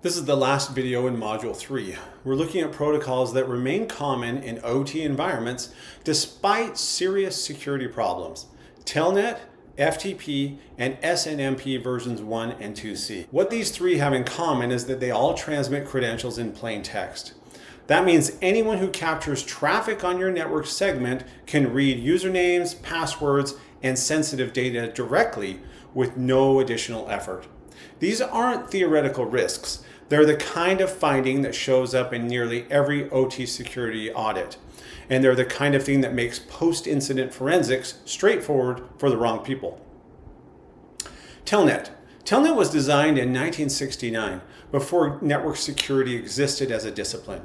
This is the last video in Module 3. We're looking at protocols that remain common in OT environments despite serious security problems. Telnet, FTP, and SNMP versions 1 and 2C. What these three have in common is that they all transmit credentials in plain text. That means anyone who captures traffic on your network segment can read usernames, passwords, and sensitive data directly with no additional effort. These aren't theoretical risks. They're the kind of finding that shows up in nearly every OT security audit. And they're the kind of thing that makes post-incident forensics straightforward for the wrong people. Telnet. Telnet was designed in 1969, before network security existed as a discipline.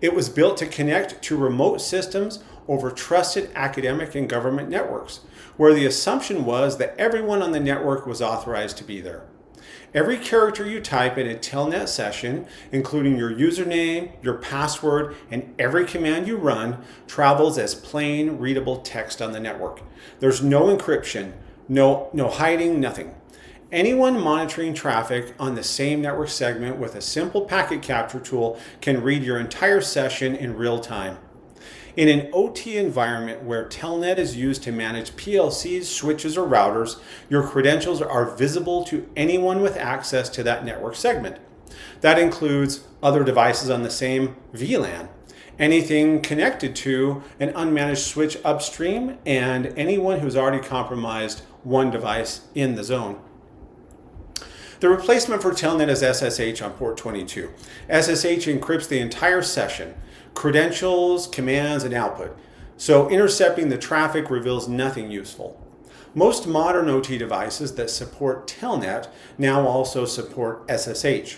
It was built to connect to remote systems over trusted academic and government networks, where the assumption was that everyone on the network was authorized to be there. Every character you type in a Telnet session, including your username, your password, and every command you run, travels as plain, readable text on the network. There's no encryption, no hiding, nothing. Anyone monitoring traffic on the same network segment with a simple packet capture tool can read your entire session in real time. In an OT environment where Telnet is used to manage PLCs, switches, or routers, your credentials are visible to anyone with access to that network segment. That includes other devices on the same VLAN, anything connected to an unmanaged switch upstream, and anyone who's already compromised one device in the zone. The replacement for Telnet is SSH on port 22. SSH encrypts the entire session, credentials, commands, and output. So intercepting the traffic reveals nothing useful. Most modern OT devices that support Telnet now also support SSH.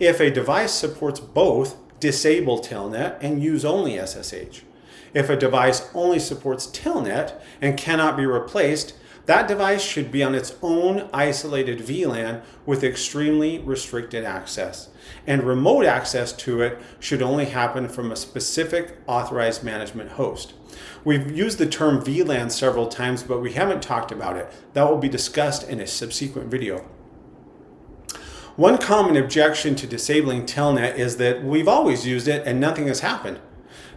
If a device supports both, disable Telnet and use only SSH. If a device only supports Telnet and cannot be replaced, that device should be on its own isolated VLAN with extremely restricted access. And remote access to it should only happen from a specific authorized management host. We've used the term VLAN several times, but we haven't talked about it. That will be discussed in a subsequent video. One common objection to disabling Telnet is that we've always used it and nothing has happened.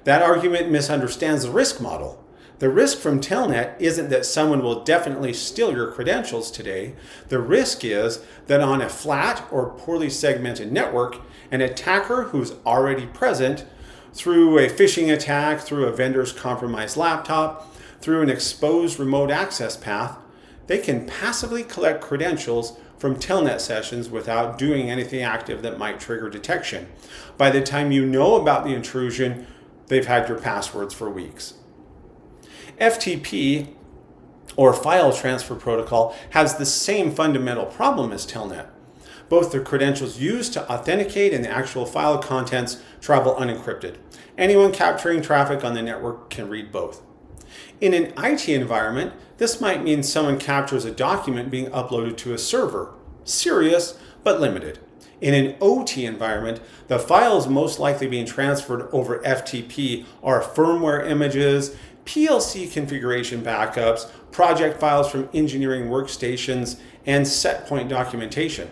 That argument misunderstands the risk model. The risk from Telnet isn't that someone will definitely steal your credentials today. The risk is that on a flat or poorly segmented network, an attacker who's already present through a phishing attack, through a vendor's compromised laptop, through an exposed remote access path, they can passively collect credentials from Telnet sessions without doing anything active that might trigger detection. By the time you know about the intrusion, they've had your passwords for weeks. FTP, or File Transfer Protocol, has the same fundamental problem as Telnet. Both the credentials used to authenticate and the actual file contents travel unencrypted. Anyone capturing traffic on the network can read both. In an IT environment, this might mean someone captures a document being uploaded to a server. Serious, but limited. In an OT environment, the files most likely being transferred over FTP are firmware images, PLC configuration backups, project files from engineering workstations, and set point documentation.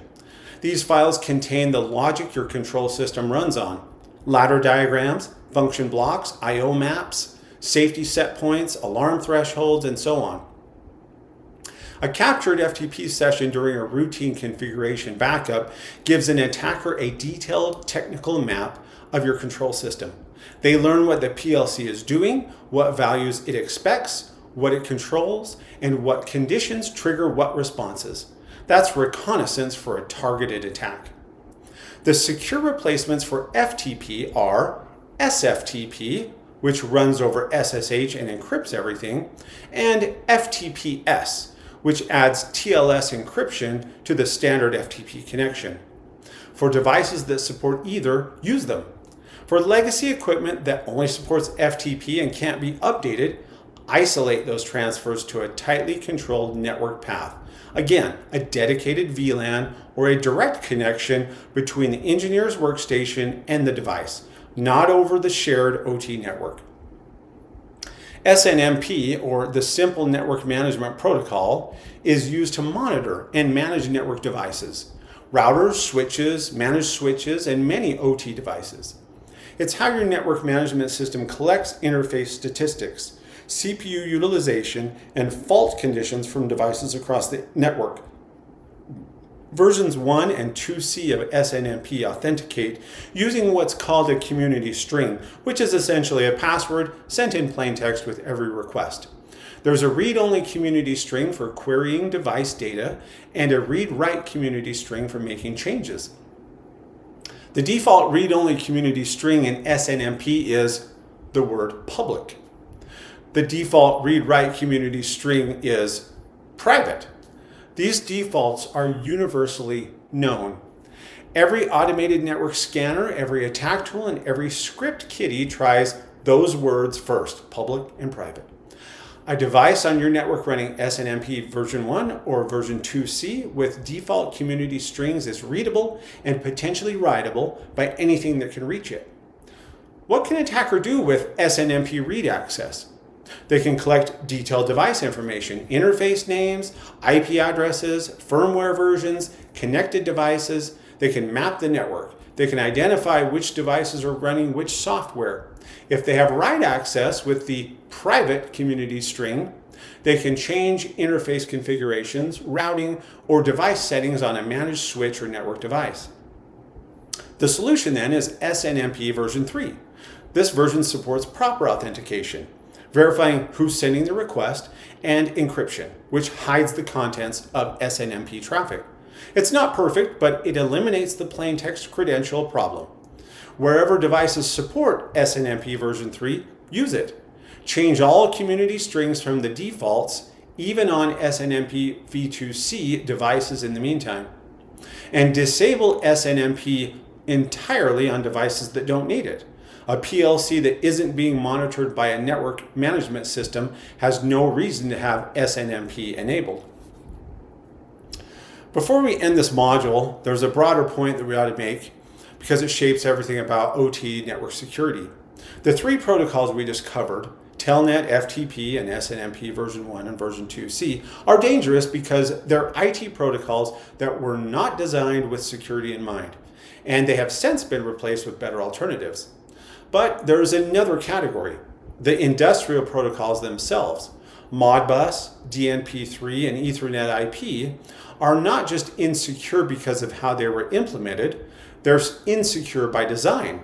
These files contain the logic your control system runs on: ladder diagrams, function blocks, I/O maps, safety set points, alarm thresholds, and so on. A captured FTP session during a routine configuration backup gives an attacker a detailed technical map of your control system. They learn what the PLC is doing, what values it expects, what it controls, and what conditions trigger what responses. That's reconnaissance for a targeted attack. The secure replacements for FTP are SFTP, which runs over SSH and encrypts everything, and FTPS, which adds TLS encryption to the standard FTP connection. For devices that support either, use them. For legacy equipment that only supports FTP and can't be updated, isolate those transfers to a tightly controlled network path. Again, a dedicated VLAN or a direct connection between the engineer's workstation and the device, not over the shared OT network. SNMP, or the Simple Network Management Protocol, is used to monitor and manage network devices. routers, switches, managed switches, and many OT devices. It's how your network management system collects interface statistics, CPU utilization, and fault conditions from devices across the network. Versions 1 and 2C of SNMP authenticate using what's called a community string, which is essentially a password sent in plain text with every request. There's a read-only community string for querying device data and a read-write community string for making changes. The default read-only community string in SNMP is the word public. The default read-write community string is private. These defaults are universally known. Every automated network scanner, every attack tool, and every script kiddie tries those words first, public and private. A device on your network running SNMP version 1 or version 2C with default community strings is readable and potentially writable by anything that can reach it. What can an attacker do with SNMP read access? They can collect detailed device information, interface names, IP addresses, firmware versions, connected devices. They can map the network. They can identify which devices are running which software. If they have write access with the private community string, they can change interface configurations, routing, or device settings on a managed switch or network device. The solution then is SNMP version 3. This version supports proper authentication, verifying who's sending the request, and encryption, which hides the contents of SNMP traffic. It's not perfect, but it eliminates the plaintext credential problem. Wherever devices support SNMP version 3, use it. Change all community strings from the defaults, even on SNMP v2c devices in the meantime. And disable SNMP entirely on devices that don't need it. A PLC that isn't being monitored by a network management system has no reason to have SNMP enabled. Before we end this module, there's a broader point that we ought to make because it shapes everything about OT network security. The three protocols we just covered, Telnet, FTP, and SNMP version 1 and version 2C, are dangerous because they're IT protocols that were not designed with security in mind, and they have since been replaced with better alternatives. But there's another category, the industrial protocols themselves. Modbus, DNP3, and Ethernet IP are not just insecure because of how they were implemented, they're insecure by design.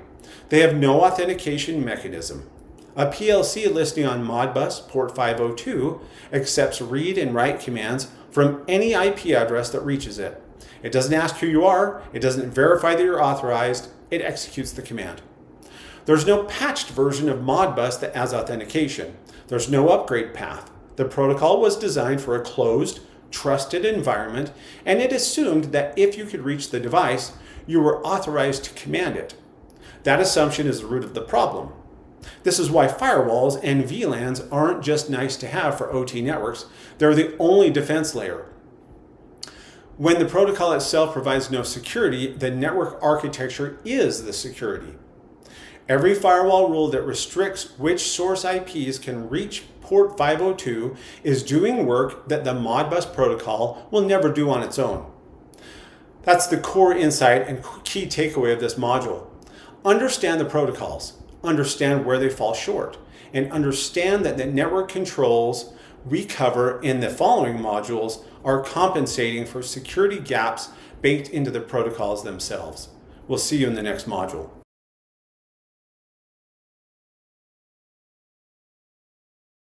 They have no authentication mechanism. A PLC listing on Modbus port 502 accepts read and write commands from any IP address that reaches it. It doesn't ask who you are, it doesn't verify that you're authorized, it executes the command. There's no patched version of Modbus that has authentication. There's no upgrade path. The protocol was designed for a closed, trusted environment, and it assumed that if you could reach the device, you were authorized to command it. That assumption is the root of the problem. This is why firewalls and VLANs aren't just nice to have for OT networks. They're the only defense layer. When the protocol itself provides no security, the network architecture is the security. Every firewall rule that restricts which source IPs can reach port 502 is doing work that the Modbus protocol will never do on its own. That's the core insight and key takeaway of this module. Understand the protocols, understand where they fall short, and understand that the network controls we cover in the following modules are compensating for security gaps baked into the protocols themselves. We'll see you in the next module.